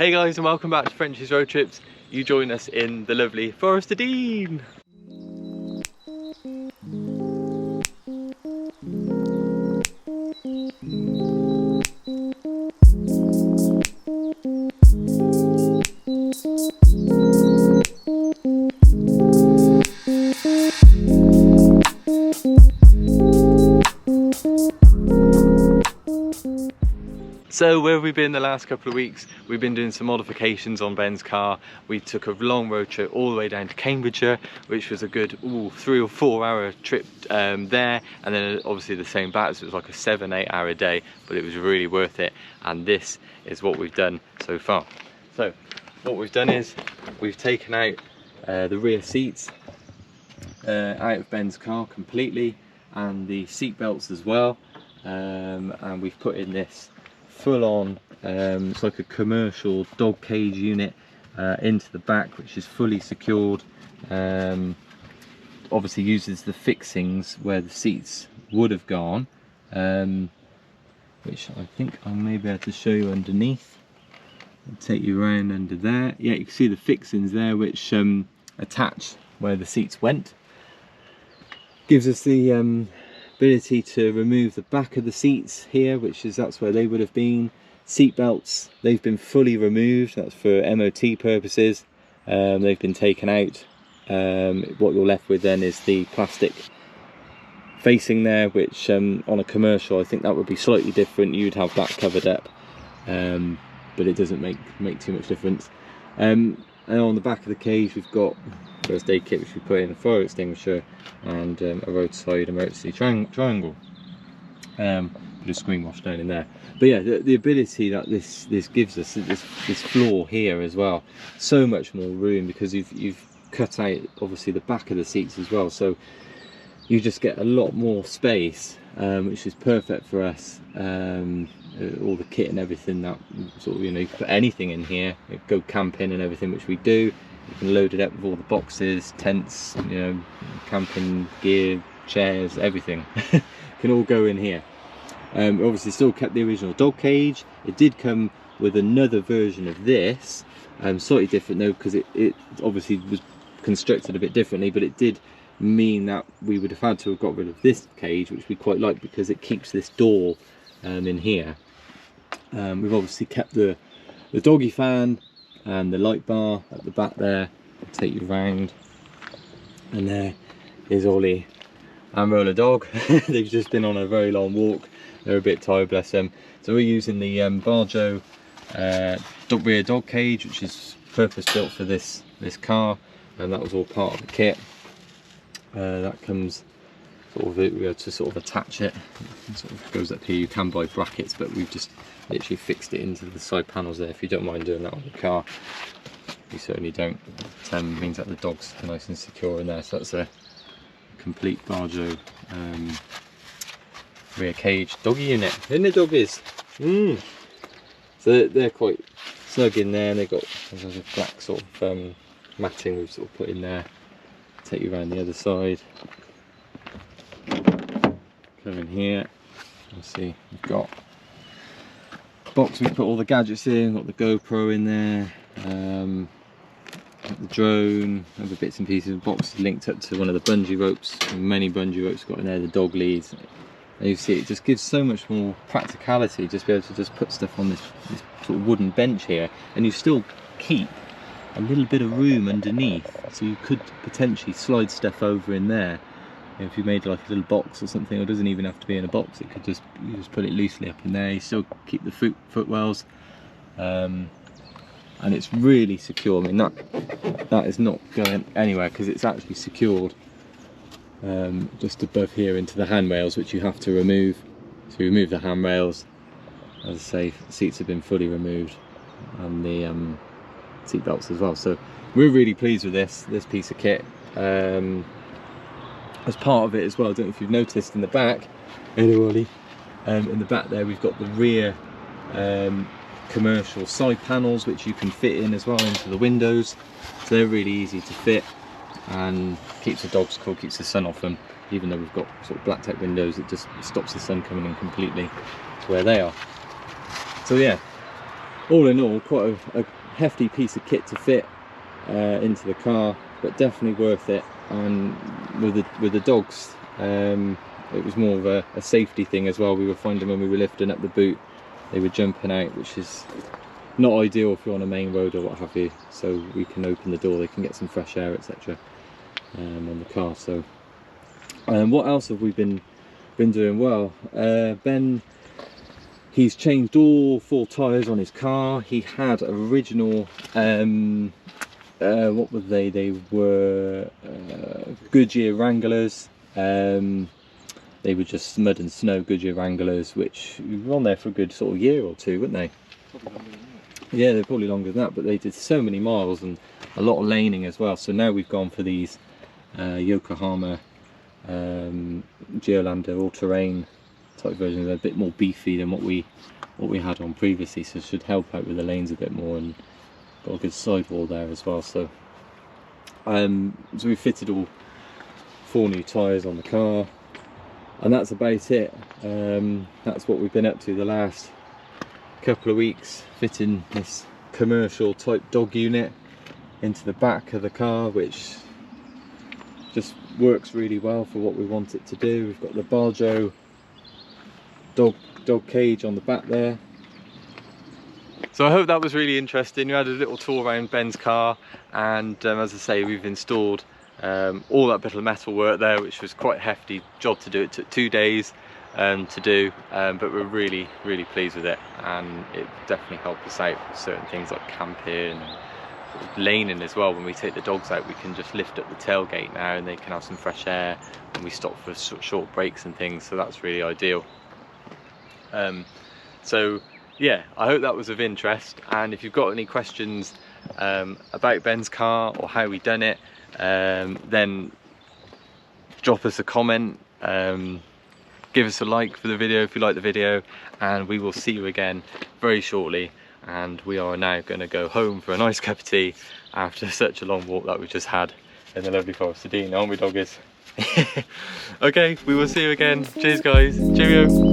Hey guys, and welcome back to French's Road Trips. You join us in the lovely Forest of Dean. So where have we been the last couple of weeks? We've been doing some modifications on Ben's car. We took a long road trip all the way down to Cambridgeshire, which was a good 3 or 4 hour trip there, and then obviously the same back, so it was like a 7-8 hour day, but it was really worth it. And this is what we've done so far. So what we've done is we've taken out the rear seats out of Ben's car completely, and the seat belts as well, and we've put in this full-on it's like a commercial dog cage unit into the back, which is fully secured. Obviously uses the fixings where the seats would have gone, which I think I may be able to show you underneath. I'll take you around under there. Yeah, you can see the fixings there which attach where the seats went. Gives us the ability to remove the back of the seats here, that's where they would have been. Seat belts, they've been fully removed, that's for MOT purposes. They've been taken out. What you're left with then is the plastic facing there, which on a commercial I think that would be slightly different. You'd have that covered up, but it doesn't make too much difference. And on the back of the cage we've got first aid kit, which we put in a fire extinguisher and a roadside emergency triangle. Put a screen wash down in there. But yeah, the ability that this gives us, this floor here as well, so much more room, because you've cut out obviously the back of the seats as well, so you just get a lot more space, which is perfect for us. All the kit and everything, that sort of, you can put anything in here, go camping and everything, which we do. You can load it up with all the boxes, tents, camping gear, chairs, everything can all go in here. Obviously still kept the original dog cage. It did come with another version of this, slightly different though, because it obviously was constructed a bit differently, but it did mean that we would have had to have got rid of this cage, which we quite like because it keeps this door in here. We've obviously kept the doggy fan and the light bar at the back there. I'll take you around, and there is Ollie and Roller Dog. They've just been on a very long walk, they're a bit tired, bless them. So we're using the Barjo rear dog cage, which is purpose built for this car, and that was all part of the kit. That comes sort of, we have to sort of attach it. It sort of goes up here. You can buy brackets, but we've just literally fixed it into the side panels there. If you don't mind doing that on the car, we certainly don't. It means that the dog's nice and secure in there. So that's a complete Barjo rear cage doggy unit. In the doggies. So they're quite snug in there, and they've got a black sort of matting we've sort of put in there. Take you around the other side. Come in here, you'll see we've got a box we put all the gadgets in, got the GoPro in there, got the drone, other bits and pieces. The box is linked up to one of the bungee ropes, many bungee ropes got in there, the dog leads. And you see it just gives so much more practicality, just be able to just put stuff on this sort of wooden bench here, and you still keep a little bit of room underneath, so you could potentially slide stuff over in there. If you made like a little box or something, or it doesn't even have to be in a box, it could just, you just put it loosely up in there. You still keep the footwells, and it's really secure. I mean, that is not going anywhere because it's actually secured just above here into the handrails, which you have to remove. So you remove the handrails, as I say, the seats have been fully removed, and the seat belts as well. So we're really pleased with this piece of kit. As part of it as well, I don't know if you've noticed in the back, in the back there we've got the rear commercial side panels, which you can fit in as well into the windows, so they're really easy to fit and keeps the dogs cool, keeps the sun off them. Even though we've got sort of black type windows, it just stops the sun coming in completely to where they are. So yeah, all in all, quite a hefty piece of kit to fit into the car, but definitely worth it. And with the dogs, it was more of a safety thing as well. We were finding when we were lifting up the boot, they were jumping out, which is not ideal if you're on a main road or what have you. So we can open the door, they can get some fresh air, etc. On the car. So what else have we been doing? Well, Ben, he's changed all 4 tyres on his car. He had original what were they? They were Goodyear Wranglers. They were just mud and snow Goodyear Wranglers, which were on there for a good sort of year or two, weren't they? Yeah, they're probably longer than that, but they did so many miles and a lot of laning as well. So now we've gone for these Yokohama Geolandar all-terrain type versions. They're a bit more beefy than what we had on previously, so it should help out with the lanes a bit more, and got a good sidewall there as well. So so we fitted all 4 new tyres on the car, and that's about it. That's what we've been up to the last couple of weeks, fitting this commercial type dog unit into the back of the car, which just works really well for what we want it to do. We've got the Barjo dog cage on the back there. So I hope that was really interesting. We had a little tour around Ben's car, and as I say, we've installed all that bit of metal work there, which was quite a hefty job to do. It took 2 days to do, but we're really pleased with it, and it definitely helped us out with certain things like camping and laning as well. When we take the dogs out, we can just lift up the tailgate now and they can have some fresh air when we stop for short breaks and things, so that's really ideal. So yeah, I hope that was of interest, and if you've got any questions about Ben's car or how we done it, then drop us a comment, give us a like for the video if you like the video, and we will see you again very shortly. And we are now going to go home for a nice cup of tea after such a long walk that we've just had in the lovely Forest of Dean, aren't we, doggies? Okay, we will see you again. Cheers guys, cheerio.